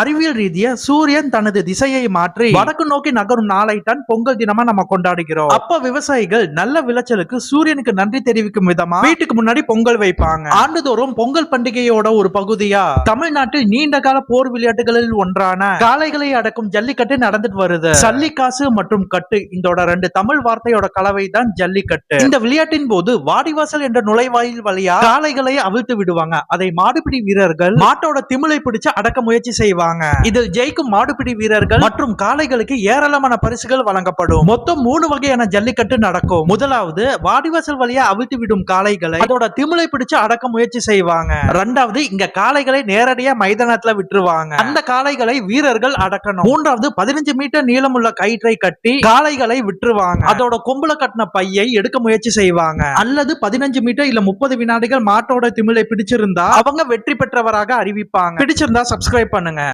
அறிவியல் ரீதியா சூரியன் தனது திசையை மாற்றி வடக்கு நோக்கி நகரும் நாளைத்தான் பொங்கல் தினமா நம்ம கொண்டாடுகிறோம். அப்ப விவசாயிகள் நல்ல விளைச்சலுக்கு சூரியனுக்கு நன்றி தெரிவிக்கும் விதமா வீட்டுக்கு முன்னாடி பொங்கல் வைப்பாங்க. ஆண்டுதோறும் பொங்கல் பண்டிகையோட ஒரு பகுதியா தமிழ்நாட்டில் நீண்ட கால போர் விளையாட்டுகளில் ஒன்றான காளைகளை அடக்கும் ஜல்லிக்கட்டு நடந்துட்டு வருது. சல்லிக்காசு மற்றும் கட்டு இதோட ரெண்டு தமிழ் வார்த்தையோட கலவை தான் ஜல்லிக்கட்டு. இந்த விளையாட்டின் போது வாடிவாசல் என்ற நுழைவாயில் வழியா காளைகளை அவிழ்த்து விடுவாங்க. அதை மாடுபிடி வீரர்கள் மாட்டோட திமிலை பிடிச்சு அடக்க முயற்சி செய்வாங்க. இதில் ஜெயிக்கும் மாடுபிடி வீரர்கள் மற்றும் காளைகளுக்கு ஏராளமான பரிசுகள் வழங்கப்படும். மொத்தம் 3 வகையான ஜல்லிக்கட்டு நடக்கும். முதலாவது வாடிவாசல் வழியா அவிழ்த்து விடும் காளைகளை அதோட திமிலை பிடிச்சு அடக்க முயற்சி செய்வாங்க. இரண்டாவது இங்க காளைகளை நேரடியா மைதானத்துல விட்டுருவாங்க. அந்த காளைகளை வீரர்கள் அடக்கணும். மூன்றாவது 15 மீட்டர் நீளமுள்ள கயிற்றை கட்டி காளைகளை விட்டுருவாங்க. அதோட கொம்புல கட்டின பையை எடுக்க முயற்சி செய்வாங்க. அல்லது 15 மீட்டர் இல்ல 30 வினாடிகள் மாட்டோட திமிலை பிடிச்சிருந்தா அவங்க வெற்றி பெற்றவராக அறிவிப்பாங்க. பிடிச்சிருந்தா சப்ஸ்கிரைப் பண்ணுங்க.